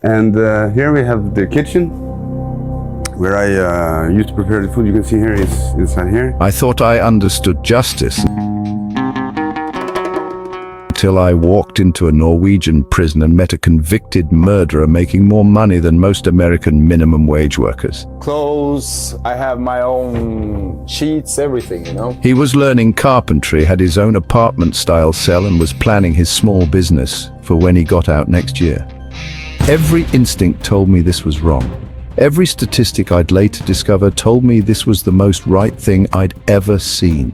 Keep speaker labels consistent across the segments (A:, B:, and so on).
A: And here we have the kitchen, where I used to prepare the food. You can see here is inside here.
B: I thought I understood justice until I walked into a Norwegian prison and met a convicted murderer making more money than most American minimum wage workers.
C: Clothes, I have my own sheets, everything, you know.
B: He was learning carpentry, had his own apartment-style cell, and was planning his small business for when he got out next year. Every instinct told me this was wrong. Every statistic I'd later discover told me this was the most right thing I'd ever seen.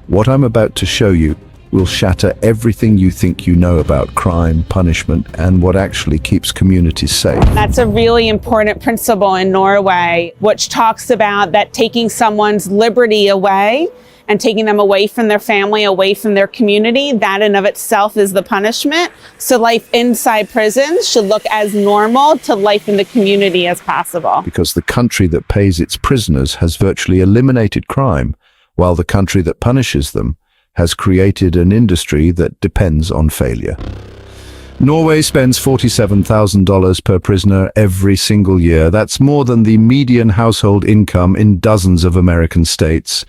B: What I'm about to show you will shatter everything you think you know about crime, punishment, and what actually keeps communities safe.
D: That's a really important principle in Norway, which talks about that taking someone's liberty away and taking them away from their family, away from their community, that in of itself is the punishment. So life inside prisons should look as normal to life in the community as possible.
B: Because the country that pays its prisoners has virtually eliminated crime, while the country that punishes them has created an industry that depends on failure. Norway spends $47,000 per prisoner every single year. That's more than the median household income in dozens of American states.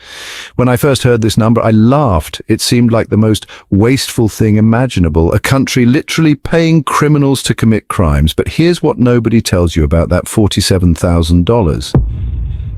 B: When I first heard this number, I laughed. It seemed like the most wasteful thing imaginable, a country literally paying criminals to commit crimes. But here's what nobody tells you about that $47,000.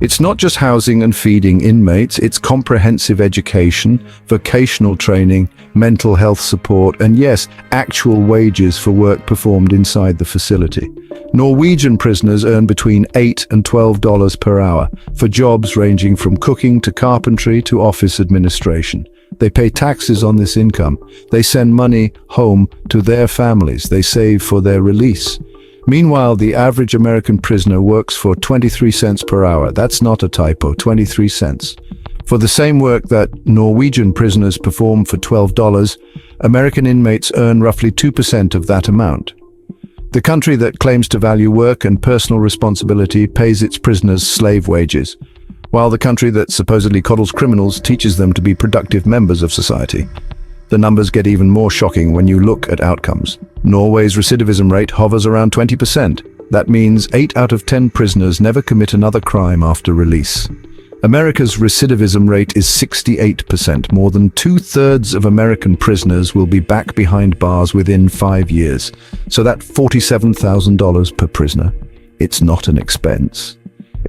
B: It's not just housing and feeding inmates, it's comprehensive education, vocational training, mental health support, and yes, actual wages for work performed inside the facility. Norwegian prisoners earn between $8 and $12 per hour for jobs ranging from cooking to carpentry to office administration. They pay taxes on this income. They send money home to their families. They save for their release. Meanwhile, the average American prisoner works for 23 cents per hour. That's not a typo, 23 cents. For the same work that Norwegian prisoners perform for $12, American inmates earn roughly 2% of that amount. The country that claims to value work and personal responsibility pays its prisoners slave wages, while the country that supposedly coddles criminals teaches them to be productive members of society. The numbers get even more shocking when you look at outcomes. Norway's recidivism rate hovers around 20%. That means 8 out of 10 prisoners never commit another crime after release. America's recidivism rate is 68%. More than 2/3 of American prisoners will be back behind bars within 5 years. So that $47,000 per prisoner, it's not an expense.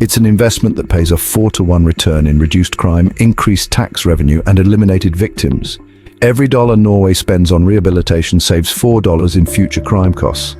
B: It's an investment that pays a 4-to-1 return in reduced crime, increased tax revenue, and eliminated victims. Every dollar Norway spends on rehabilitation saves $4 in future crime costs.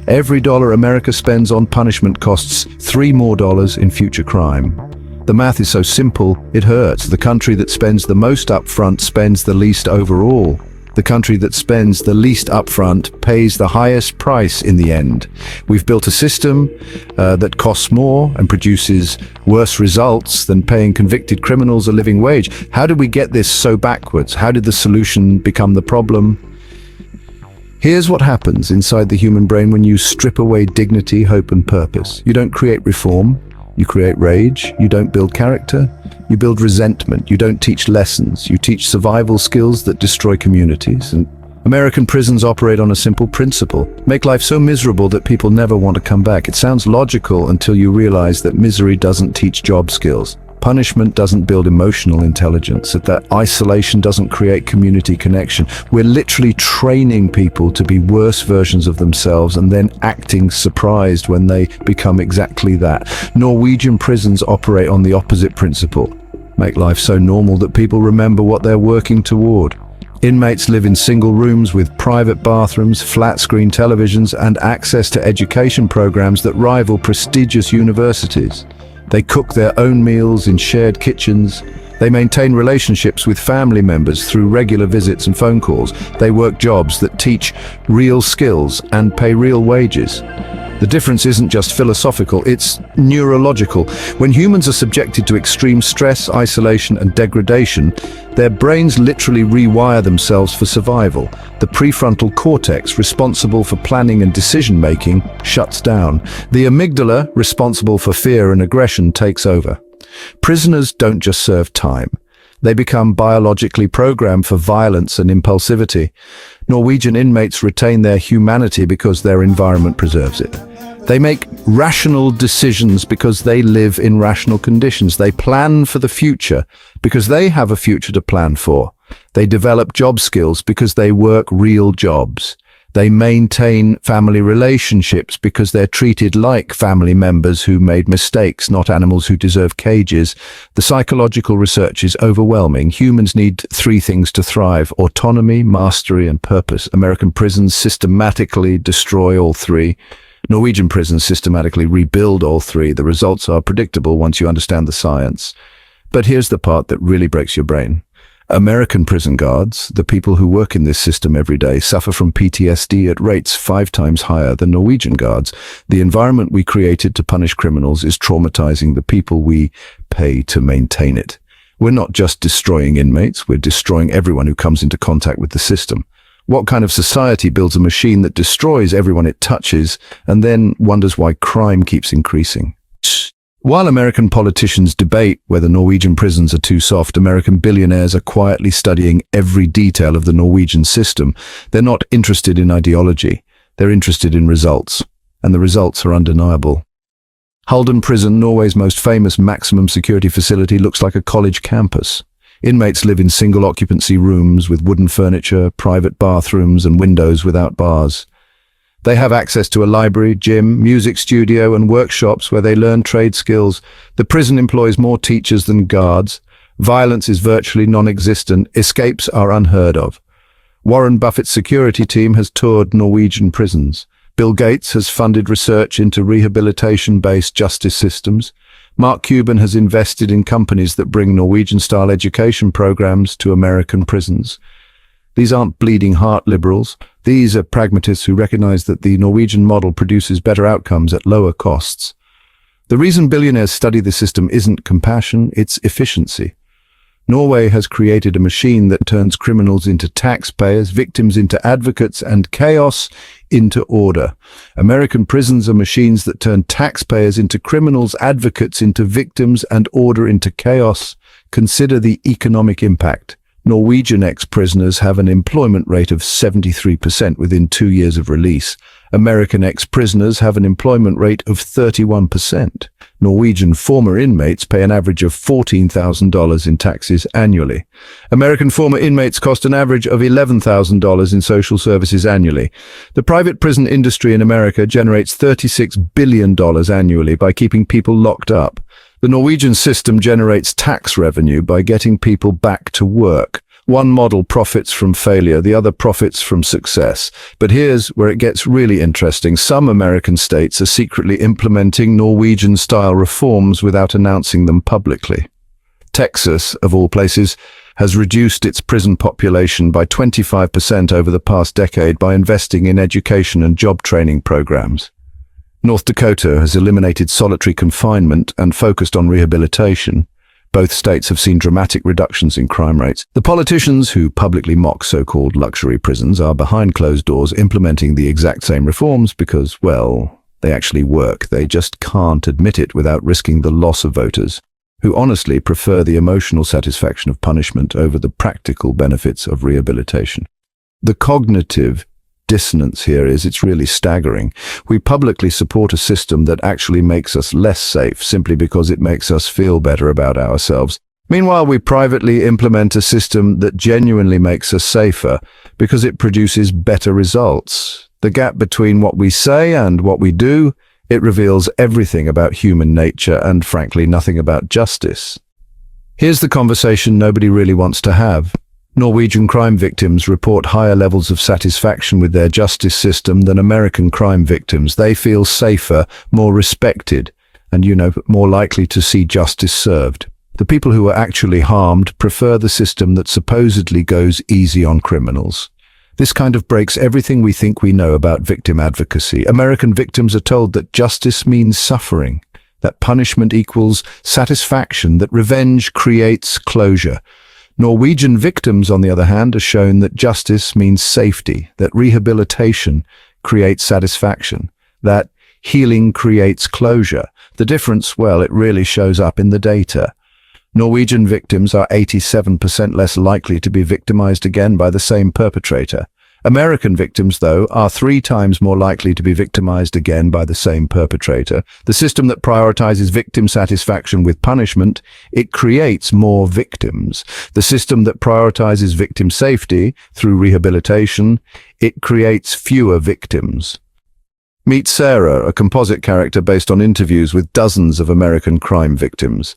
B: Every dollar America spends on punishment costs $3 more in future crime. The math is so simple, it hurts. The country that spends the most upfront spends the least overall. The country that spends the least upfront pays the highest price in the end. We've built a system that costs more and produces worse results than paying convicted criminals a living wage. How did we get this so backwards? How did the solution become the problem? Here's what happens inside the human brain when you strip away dignity, hope, and purpose. You don't create reform. You create rage. You don't build character. You build resentment. You don't teach lessons. You teach survival skills that destroy communities. And American prisons operate on a simple principle: make life so miserable that people never want to come back. It sounds logical until you realize that misery doesn't teach job skills. Punishment doesn't build emotional intelligence, that isolation doesn't create community connection. We're literally training people to be worse versions of themselves and then acting surprised when they become exactly that. Norwegian prisons operate on the opposite principle: make life so normal that people remember what they're working toward. Inmates live in single rooms with private bathrooms, flat-screen televisions, and access to education programs that rival prestigious universities. They cook their own meals in shared kitchens. They maintain relationships with family members through regular visits and phone calls. They work jobs that teach real skills and pay real wages. The difference isn't just philosophical, it's neurological. When humans are subjected to extreme stress, isolation, and degradation, their brains literally rewire themselves for survival. The prefrontal cortex, responsible for planning and decision-making, shuts down. The amygdala, responsible for fear and aggression, takes over. Prisoners don't just serve time. They become biologically programmed for violence and impulsivity. Norwegian inmates retain their humanity because their environment preserves it. They make rational decisions because they live in rational conditions. They plan for the future because they have a future to plan for. They develop job skills because they work real jobs. They maintain family relationships because they're treated like family members who made mistakes, not animals who deserve cages. The psychological research is overwhelming. Humans need three things to thrive: autonomy, mastery, and purpose. American prisons systematically destroy all three. Norwegian prisons systematically rebuild all three. The results are predictable once you understand the science. But here's the part that really breaks your brain. American prison guards, the people who work in this system every day, suffer from PTSD at rates 5 times higher than Norwegian guards. The environment we created to punish criminals is traumatizing the people we pay to maintain it. We're not just destroying inmates, we're destroying everyone who comes into contact with the system. What kind of society builds a machine that destroys everyone it touches and then wonders why crime keeps increasing? While American politicians debate whether Norwegian prisons are too soft, American billionaires are quietly studying every detail of the Norwegian system. They're not interested in ideology. They're interested in results. And the results are undeniable. Halden Prison, Norway's most famous maximum security facility, looks like a college campus. Inmates live in single-occupancy rooms with wooden furniture, private bathrooms, and windows without bars. They have access to a library, gym, music studio, and workshops where they learn trade skills. The prison employs more teachers than guards. Violence is virtually non-existent. Escapes are unheard of. Warren Buffett's security team has toured Norwegian prisons. Bill Gates has funded research into rehabilitation-based justice systems. Mark Cuban has invested in companies that bring Norwegian-style education programs to American prisons. These aren't bleeding heart liberals. These are pragmatists who recognize that the Norwegian model produces better outcomes at lower costs. The reason billionaires study the system isn't compassion, it's efficiency. Norway has created a machine that turns criminals into taxpayers, victims into advocates, and chaos into order. American prisons are machines that turn taxpayers into criminals, advocates into victims, and order into chaos. Consider the economic impact. Norwegian ex-prisoners have an employment rate of 73% within 2 years of release. American ex-prisoners have an employment rate of 31%. Norwegian former inmates pay an average of $14,000 in taxes annually. American former inmates cost an average of $11,000 in social services annually. The private prison industry in America generates $36 billion annually by keeping people locked up. The Norwegian system generates tax revenue by getting people back to work. One model profits from failure, the other profits from success. But here's where it gets really interesting. Some American states are secretly implementing Norwegian-style reforms without announcing them publicly. Texas, of all places, has reduced its prison population by 25% over the past decade by investing in education and job training programs. North Dakota has eliminated solitary confinement and focused on rehabilitation. Both states have seen dramatic reductions in crime rates. The politicians who publicly mock so-called luxury prisons are behind closed doors implementing the exact same reforms because, well, they actually work. They just can't admit it without risking the loss of voters, who honestly prefer the emotional satisfaction of punishment over the practical benefits of rehabilitation. The cognitive dissonance here is it's really staggering. We publicly support a system that actually makes us less safe simply because it makes us feel better about ourselves. Meanwhile, we privately implement a system that genuinely makes us safer because it produces better results. The gap between what we say and what we do, it reveals everything about human nature and, frankly, nothing about justice. Here's the conversation nobody really wants to have. Norwegian crime victims report higher levels of satisfaction with their justice system than American crime victims. They feel safer, more respected, and, more likely to see justice served. The people who are actually harmed prefer the system that supposedly goes easy on criminals. This kind of breaks everything we think we know about victim advocacy. American victims are told that justice means suffering, that punishment equals satisfaction, that revenge creates closure. Norwegian victims, on the other hand, are shown that justice means safety, that rehabilitation creates satisfaction, that healing creates closure. The difference, well, it really shows up in the data. Norwegian victims are 87% less likely to be victimized again by the same perpetrator. American victims, though, are 3 times more likely to be victimized again by the same perpetrator. The system that prioritizes victim satisfaction with punishment, it creates more victims. The system that prioritizes victim safety through rehabilitation, it creates fewer victims. Meet Sarah, a composite character based on interviews with dozens of American crime victims.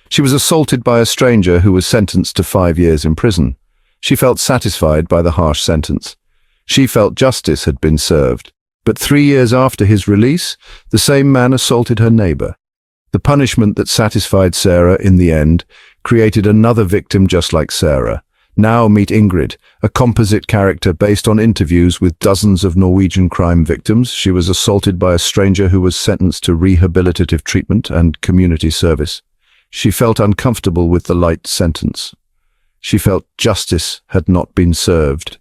B: She was assaulted by a stranger who was sentenced to 5 years in prison. She felt satisfied by the harsh sentence. She felt justice had been served. But 3 years after his release, the same man assaulted her neighbor. The punishment that satisfied Sarah in the end created another victim just like Sarah. Now meet Ingrid, a composite character based on interviews with dozens of Norwegian crime victims. She was assaulted by a stranger who was sentenced to rehabilitative treatment and community service. She felt uncomfortable with the light sentence. She felt justice had not been served.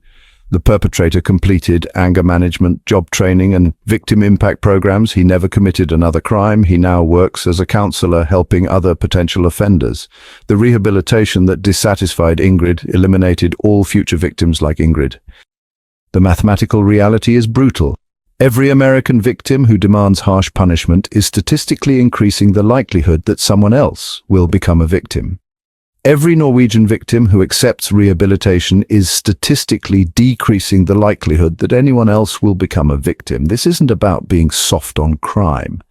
B: The perpetrator completed anger management, job training, and victim impact programs. He never committed another crime. He now works as a counselor helping other potential offenders. The rehabilitation that dissatisfied Ingrid eliminated all future victims like Ingrid. The mathematical reality is brutal. Every American victim who demands harsh punishment is statistically increasing the likelihood that someone else will become a victim. Every Norwegian victim who accepts rehabilitation is statistically decreasing the likelihood that anyone else will become a victim. This isn't about being soft on crime.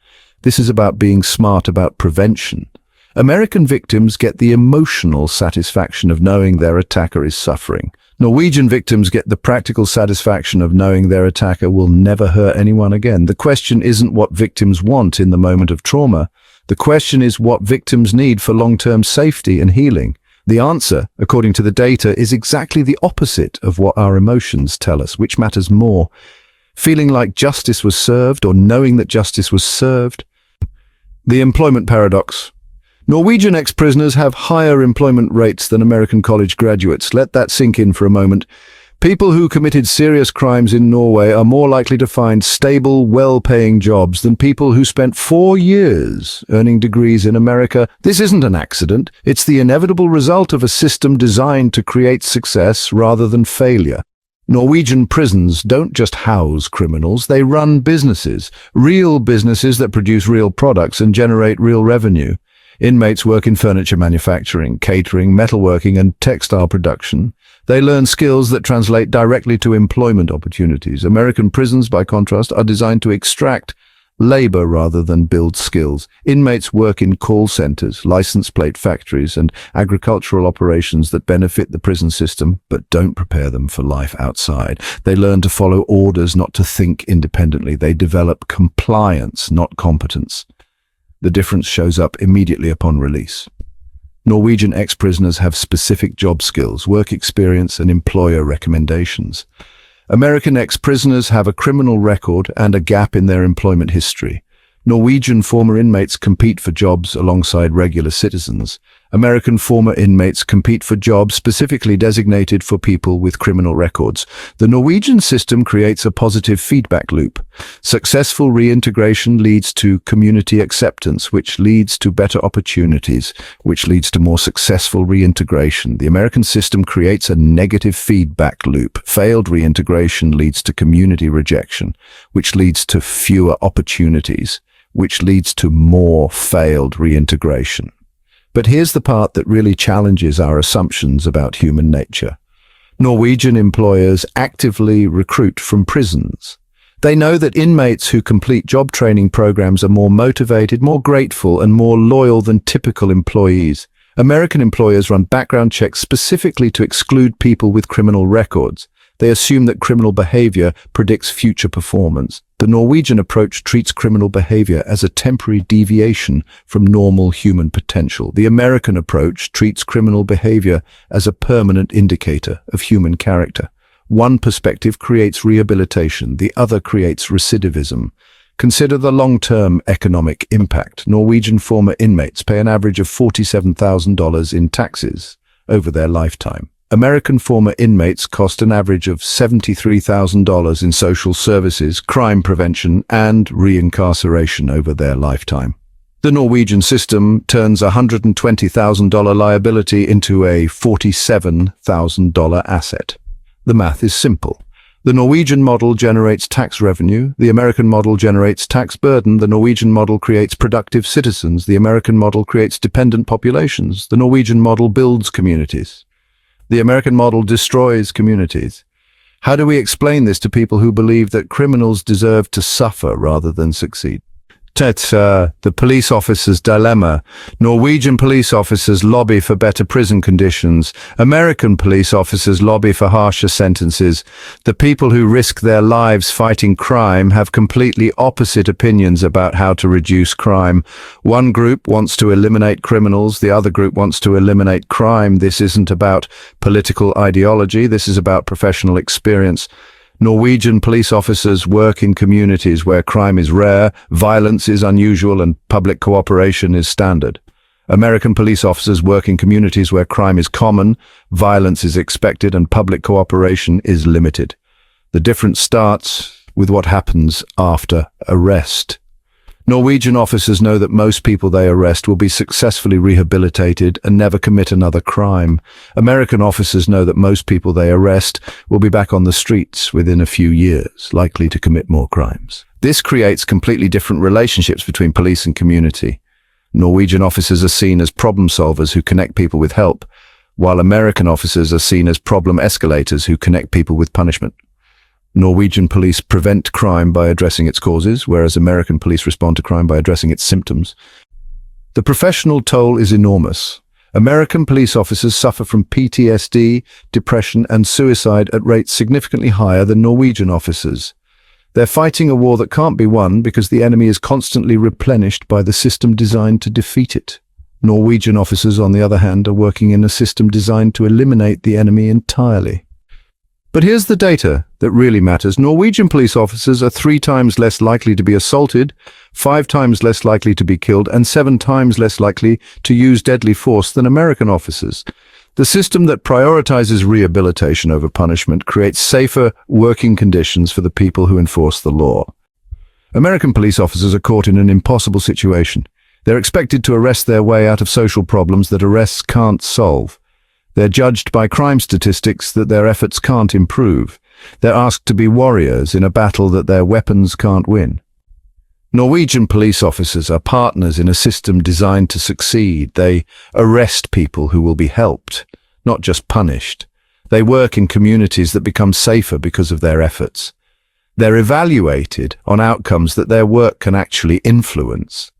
B: This is about being smart about prevention. American victims get the emotional satisfaction of knowing their attacker is suffering. Norwegian victims get the practical satisfaction of knowing their attacker will never hurt anyone again. The question isn't what victims want in the moment of trauma. The question is what victims need for long-term safety and healing. The answer, according to the data, is exactly the opposite of what our emotions tell us. Which matters more? Feeling like justice was served or knowing that justice was served? The employment paradox. Norwegian ex-prisoners have higher employment rates than American college graduates. Let that sink in for a moment. People who committed serious crimes in Norway are more likely to find stable, well-paying jobs than people who spent 4 years earning degrees in America. This isn't an accident. It's the inevitable result of a system designed to create success rather than failure. Norwegian prisons don't just house criminals, they run businesses, real businesses that produce real products and generate real revenue. Inmates work in furniture manufacturing, catering, metalworking, and textile production. They learn skills that translate directly to employment opportunities. American prisons, by contrast, are designed to extract labor rather than build skills. Inmates work in call centers, license plate factories, and agricultural operations that benefit the prison system, but don't prepare them for life outside. They learn to follow orders, not to think independently. They develop compliance, not competence. The difference shows up immediately upon release. Norwegian ex-prisoners have specific job skills, work experience, and employer recommendations. American ex-prisoners have a criminal record and a gap in their employment history. Norwegian former inmates compete for jobs alongside regular citizens. American former inmates compete for jobs specifically designated for people with criminal records. The Norwegian system creates a positive feedback loop. Successful reintegration leads to community acceptance, which leads to better opportunities, which leads to more successful reintegration. The American system creates a negative feedback loop. Failed reintegration leads to community rejection, which leads to fewer opportunities, which leads to more failed reintegration. But here's the part that really challenges our assumptions about human nature. Norwegian employers actively recruit from prisons. They know that inmates who complete job training programs are more motivated, more grateful, and more loyal than typical employees. American employers run background checks specifically to exclude people with criminal records. They assume that criminal behavior predicts future performance. The Norwegian approach treats criminal behavior as a temporary deviation from normal human potential. The American approach treats criminal behavior as a permanent indicator of human character. One perspective creates rehabilitation, the other creates recidivism. Consider the long-term economic impact. Norwegian former inmates pay an average of $47,000 in taxes over their lifetime. American former inmates cost an average of $73,000 in social services, crime prevention, and reincarceration over their lifetime. The Norwegian system turns a $120,000 liability into a $47,000 asset. The math is simple. The Norwegian model generates tax revenue, the American model generates tax burden, the Norwegian model creates productive citizens, the American model creates dependent populations, the Norwegian model builds communities. The American model destroys communities. How do we explain this to people who believe that criminals deserve to suffer rather than succeed? The police officer's dilemma. Norwegian police officers lobby for better prison conditions. American police officers lobby for harsher sentences. The people who risk their lives fighting crime have completely opposite opinions about how to reduce crime. One group wants to eliminate criminals, the other group wants to eliminate crime. This isn't about political ideology, this is about professional experience. Norwegian police officers work in communities where crime is rare, violence is unusual, and public cooperation is standard. American police officers work in communities where crime is common, violence is expected, and public cooperation is limited. The difference starts with what happens after arrest. Norwegian officers know that most people they arrest will be successfully rehabilitated and never commit another crime. American officers know that most people they arrest will be back on the streets within a few years, likely to commit more crimes. This creates completely different relationships between police and community. Norwegian officers are seen as problem solvers who connect people with help, while American officers are seen as problem escalators who connect people with punishment. Norwegian police prevent crime by addressing its causes, whereas American police respond to crime by addressing its symptoms. The professional toll is enormous. American police officers suffer from PTSD, depression, and suicide at rates significantly higher than Norwegian officers. They're fighting a war that can't be won because the enemy is constantly replenished by the system designed to defeat it. Norwegian officers, on the other hand, are working in a system designed to eliminate the enemy entirely. But here's the data that really matters. Norwegian police officers are 3 times less likely to be assaulted, 5 times less likely to be killed, and 7 times less likely to use deadly force than American officers. The system that prioritizes rehabilitation over punishment creates safer working conditions for the people who enforce the law. American police officers are caught in an impossible situation. They're expected to arrest their way out of social problems that arrests can't solve. They're judged by crime statistics that their efforts can't improve. They're asked to be warriors in a battle that their weapons can't win. Norwegian police officers are partners in a system designed to succeed. They arrest people who will be helped, not just punished. They work in communities that become safer because of their efforts. They're evaluated on outcomes that their work can actually influence.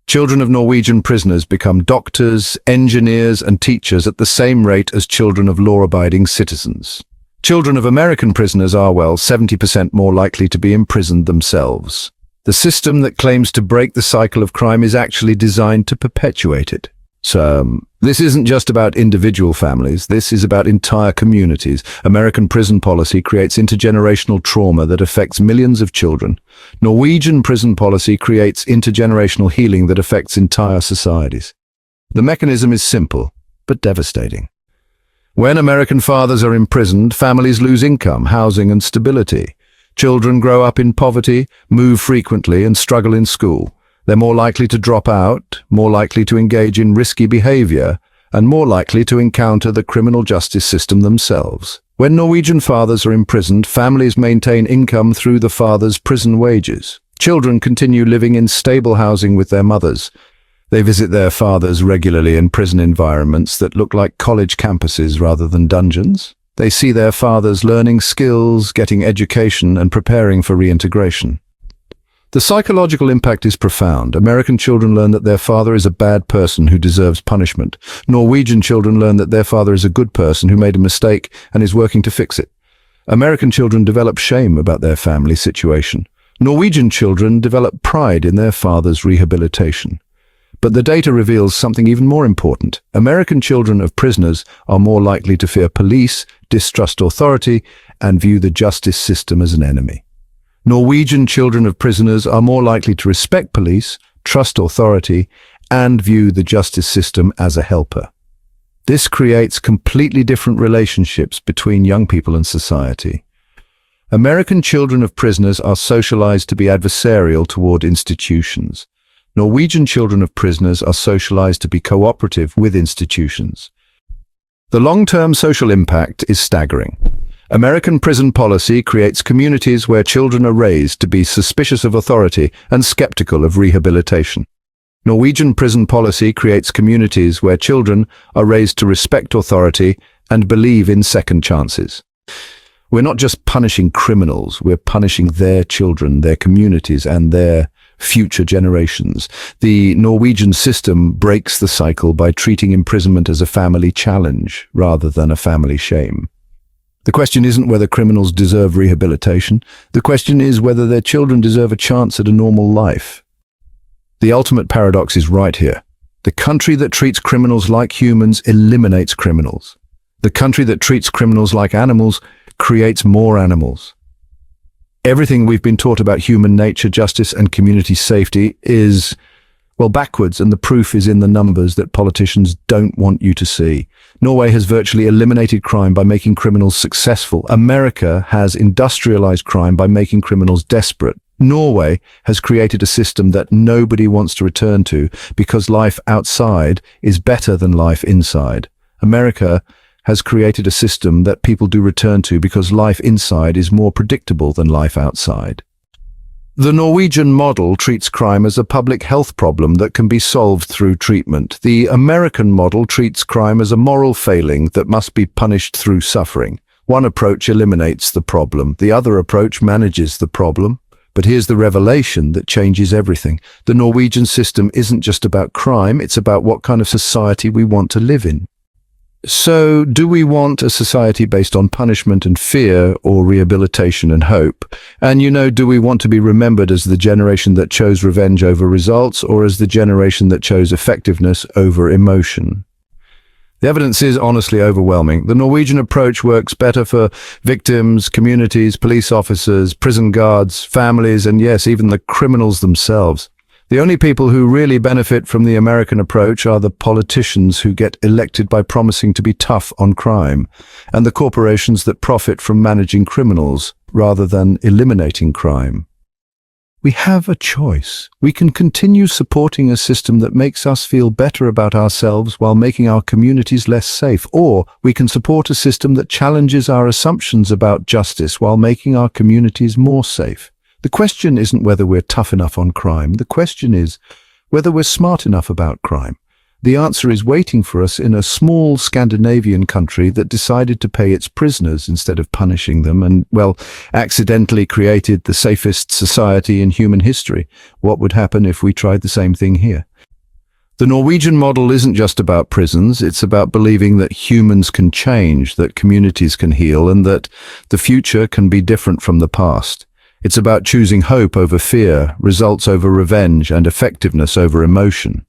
B: Children of Norwegian prisoners become doctors, engineers, and teachers at the same rate as children of law-abiding citizens. Children of American prisoners are, 70% more likely to be imprisoned themselves. The system that claims to break the cycle of crime is actually designed to perpetuate it. So, this isn't just about individual families, this is about entire communities. American prison policy creates intergenerational trauma that affects millions of children. Norwegian prison policy creates intergenerational healing that affects entire societies. The mechanism is simple, but devastating. When American fathers are imprisoned, families lose income, housing, and stability. Children grow up in poverty, move frequently, and struggle in school. They're more likely to drop out, more likely to engage in risky behavior, and more likely to encounter the criminal justice system themselves. When Norwegian fathers are imprisoned, families maintain income through the father's prison wages. Children continue living in stable housing with their mothers. They visit their fathers regularly in prison environments that look like college campuses rather than dungeons. They see their fathers learning skills, getting education, and preparing for reintegration. The psychological impact is profound. American children learn that their father is a bad person who deserves punishment. Norwegian children learn that their father is a good person who made a mistake and is working to fix it. American children develop shame about their family situation. Norwegian children develop pride in their father's rehabilitation. But the data reveals something even more important. American children of prisoners are more likely to fear police, distrust authority, and view the justice system as an enemy. Norwegian children of prisoners are more likely to respect police, trust authority, and view the justice system as a helper. This creates completely different relationships between young people and society. American children of prisoners are socialized to be adversarial toward institutions. Norwegian children of prisoners are socialized to be cooperative with institutions. The long-term social impact is staggering. American prison policy creates communities where children are raised to be suspicious of authority and skeptical of rehabilitation. Norwegian prison policy creates communities where children are raised to respect authority and believe in second chances. We're not just punishing criminals, we're punishing their children, their communities, and their future generations. The Norwegian system breaks the cycle by treating imprisonment as a family challenge rather than a family shame. The question isn't whether criminals deserve rehabilitation. The question is whether their children deserve a chance at a normal life. The ultimate paradox is right here. The country that treats criminals like humans eliminates criminals. The country that treats criminals like animals creates more animals. Everything we've been taught about human nature, justice, and community safety is, well, backwards, and the proof is in the numbers that politicians don't want you to see. Norway has virtually eliminated crime by making criminals successful. America has industrialized crime by making criminals desperate. Norway has created a system that nobody wants to return to because life outside is better than life inside. America has created a system that people do return to because life inside is more predictable than life outside. The Norwegian model treats crime as a public health problem that can be solved through treatment. The American model treats crime as a moral failing that must be punished through suffering. One approach eliminates the problem. The other approach manages the problem. But here's the revelation that changes everything. The Norwegian system isn't just about crime, it's about what kind of society we want to live in. So, do we want a society based on punishment and fear, or rehabilitation and hope? And do we want to be remembered as the generation that chose revenge over results, or as the generation that chose effectiveness over emotion? The evidence is honestly overwhelming. The Norwegian approach works better for victims, communities, police officers, prison guards, families, and yes, even the criminals themselves. The only people who really benefit from the American approach are the politicians who get elected by promising to be tough on crime, and the corporations that profit from managing criminals rather than eliminating crime. We have a choice. We can continue supporting a system that makes us feel better about ourselves while making our communities less safe, or we can support a system that challenges our assumptions about justice while making our communities more safe. The question isn't whether we're tough enough on crime. The question is whether we're smart enough about crime. The answer is waiting for us in a small Scandinavian country that decided to pay its prisoners instead of punishing them and, well, accidentally created the safest society in human history. What would happen if we tried the same thing here? The Norwegian model isn't just about prisons, it's about believing that humans can change, that communities can heal, and that the future can be different from the past. It's about choosing hope over fear, results over revenge, and effectiveness over emotion.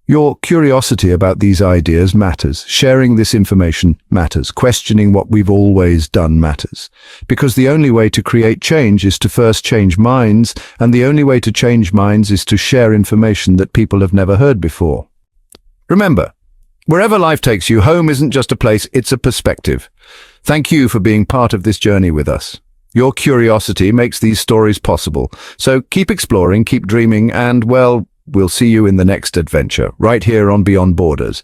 B: Your curiosity about these ideas matters. Sharing this information matters. Questioning what we've always done matters. Because the only way to create change is to first change minds, and the only way to change minds is to share information that people have never heard before. Remember, wherever life takes you, home isn't just a place, it's a perspective. Thank you for being part of this journey with us. Your curiosity makes these stories possible. So keep exploring, keep dreaming, and, well, we'll see you in the next adventure, right here on Beyond Borders.